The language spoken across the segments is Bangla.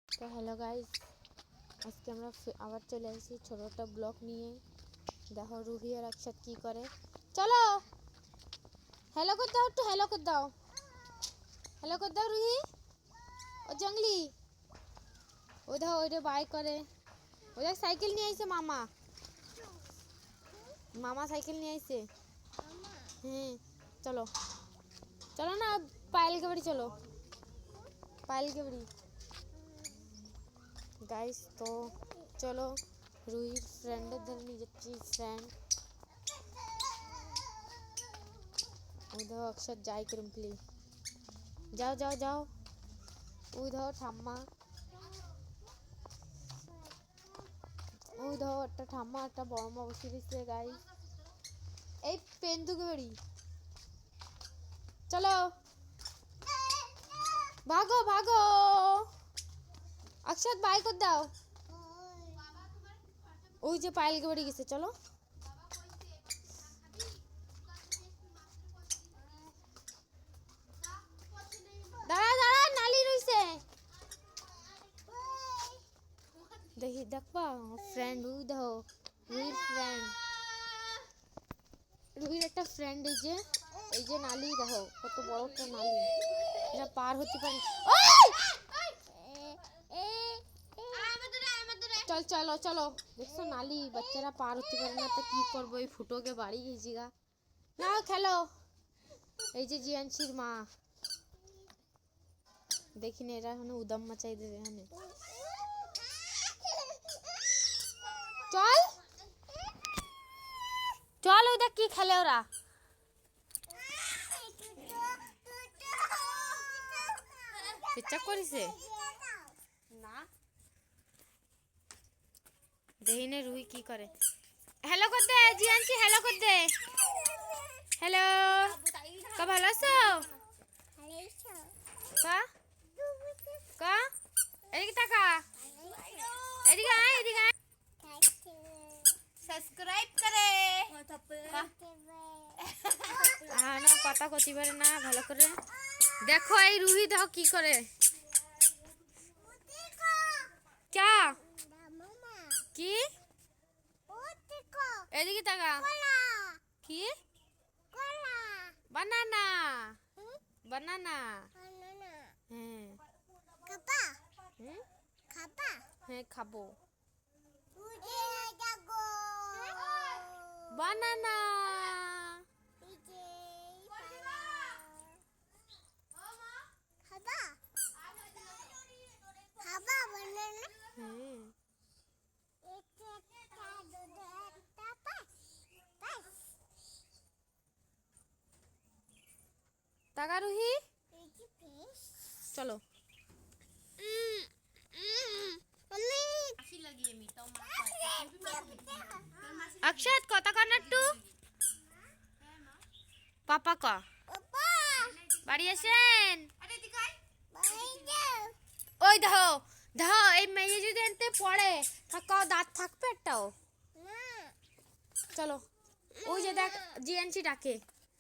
তো হ্যালো গাইস, আজকে আমরা আবার চলে এসেছি ছোট একটা ব্লগ নিয়ে। দেখো রুহি আর একসাথে কি করে। চলো হ্যালো করে দাও, একটু হ্যালো করে দাও, হ্যালো করে দাও রুহি। ও জঙ্গলি, ও দেখো ওইটা বাই করে। ও দেখ সাইকেল নিয়ে আইছে, মামা মামা সাইকেল নিয়ে আইছে। হ্যাঁ চলো চলো না, পায়েল के বাড়ি চলো, পায়েল के বাড়ি। গাইস তো চলো রুহির ফ্রেন্ডের ধরে নিয়ে যাচ্ছি। ফ্রেন্ড ওই ধর অক্ষর যাই করুন প্লিজ, যাও যাও যাও। ওই ধর ঠাম্মা, ওই ধর একটা ঠাম্মা একটা বড় মা বসে দিচ্ছে। গাইস এই পেন্দুকে বাড়ি চলো, ভাগো ভাগো। অক্ষর বাই করে দাও। ওই যে পায়েলকে বাড়ি গেছে, চলো। দাঁড়া দাঁড়া, নালি রইছে। দেখি দেখবা ফ্রেন্ড, ওই দেখো রুহির ফ্রেন্ড, রুহির একটা ফ্রেন্ড। এই যে নালি দেখো, কত বড় একটা নালি, এটা পার হতে পারে। চল চলো চলো, দেখছো নালি, বাচ্চারা পার হতে পারে না, তো কি করবো, এই ফুটোকে বাড়ি গেছি গা। না খেলো। এই যে জিয়ানসির মা, দেখিনি এরা এখন উদাম মাচাই দেবে এখানে। চল চল, ওই দেখ কি খেলে ওরা। পেচ্ছাপ করিছে না, দেহিনে রুহি কি করে। হ্যালো কর দে জিয়ানসি, হ্যালো কর দে। হ্যালো কা, ভালো আছো কা কা, এদিকে তাকা, এদিকে আয়, এদিকে আয়। সাবস্ক্রাইব করে না, কথা কতি পারে না ভালো করে। দেখো এই রুহি দেখো কি করে। क्या কি এদিকে তাকা, কি বানানা, বানানা। হ্যাঁ হ্যাঁ খাবো বানানা। তাকা রুহি, চলো। अक्षत कथा कनट्टू पापा का বাড়ি আসেন। ওই দেখো দেখো, এই মেয়ে যদি এনতে পড়ে থাকাও দাঁত থাকবে একটাও। চলো ওই যে দেখ জিএনসি ডাকে,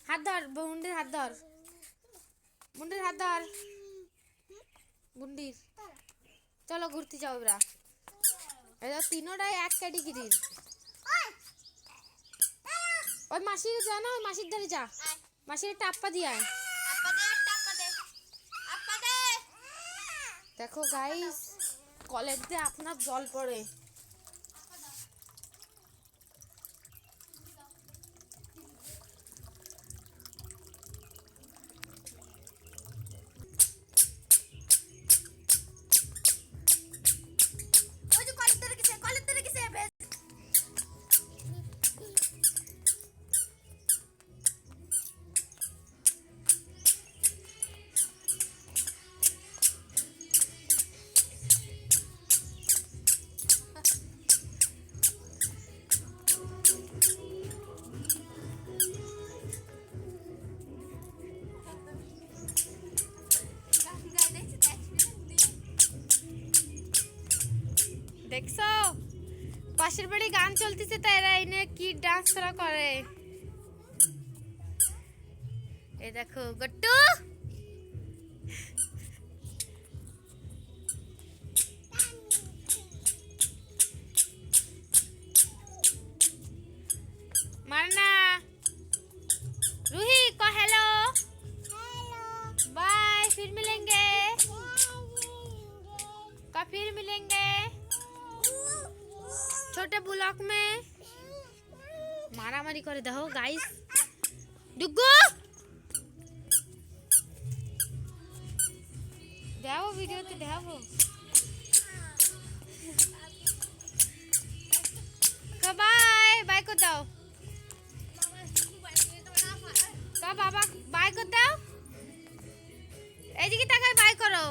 হাত ধর মুন্ডির, হাত ধর মুন্ডির, হাত ধর মুন্ডির। চলো ঘুরতে যাও এবার। এরা তিনোটাই এক ক্যাটেগরির। ওই মাসির যা না, ওই মাসির ধারে যা, মাসির একটা আপ্পা দিয়ে আয়। দেখো গাইস, কলের দিয়ে আপনার জল পড়ে। দেখছো পাশের বাড়ি গান চলতেছে, তাই এরা এনে কি ডান্স করে। এই দেখো গট্টু, फिर मिलेंगे छोटे ब्लॉग में। मारामारी करे देखो गाइस। डुगू देखो वीडियो तो देखो। बाय बाय को दाओ का बाबा बाय को दाओ। এদিকে তাকাই বাই করো।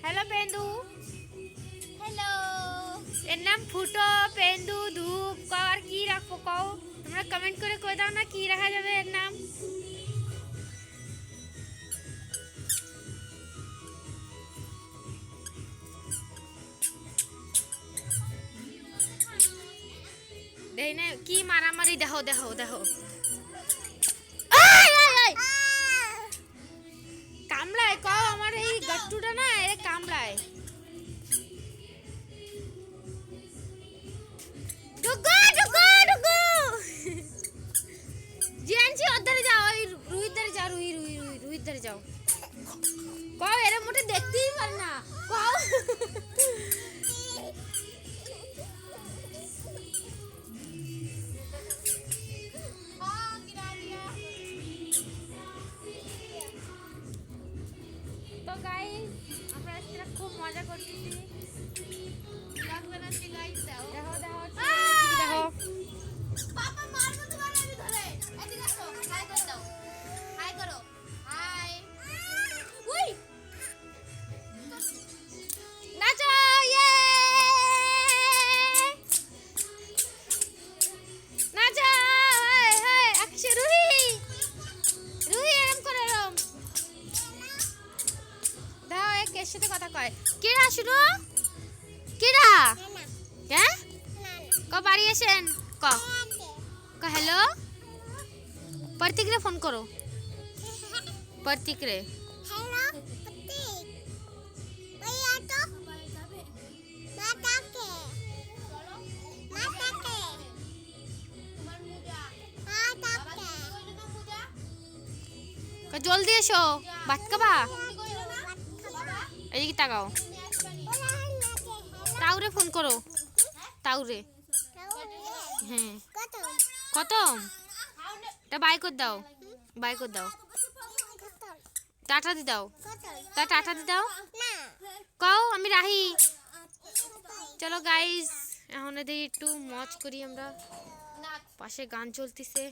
হ্যালো পেন্দু। হ্যালো এর নাম ফুটো পেন্দু ধূপ আর কি রাখবো কও তোমরা কমেন্ট করে কই দাও না কি রাখা যাবে এর নাম। দেইনে কি মারামারি দেখো দেখো দেখো। কামড়ায় কও আমার এই গট্টুটা না এ কামড়ায়। ডুগু ডুগু ডুগু জিয়ানছি ওধারে যাও ওই রুহির ধারে যাও রুহির ধারে যাও। কও এর মোটে দেখতেই পারে না কও। তো গাইস আমরা আজকে খুব মজা করতেছি ব্লগ বানাচ্ছি গাইস। দেখো দেখো দেখো পাপা মারবো তোমার আমি ধরে। এদিকে আসো হাই করে দাও হাই করো হাই। উই নাচো ইয়ে নাচো হাই হাই অক্ষয় রুহি রুহি এরম করে এরম দাও। এক এর সাথে কথা কয় কেডা শুনো কেডা হ্যাঁ ক বাড়ি আসেন ক ক হ্যালো প্রতীক রে ফোন করো প্রতীক রে। হ্যালো প্রতীক ওই আটো মাটাকে মাটাকে তোমার মুজা মাটাকে ক জলদি এসো ভাত খাবা। এদিকে তাকাও তাউরে ফোন করো তাউরে। হ্যাঁ খতম তা বাই করে দাও বাই করে দাও টাটা দি দাও তা টাটা দি দাও কও আমি রাহি। চলো গাইস এখন এদের একটু মজ করি আমরা পাশে গান চলতেছে।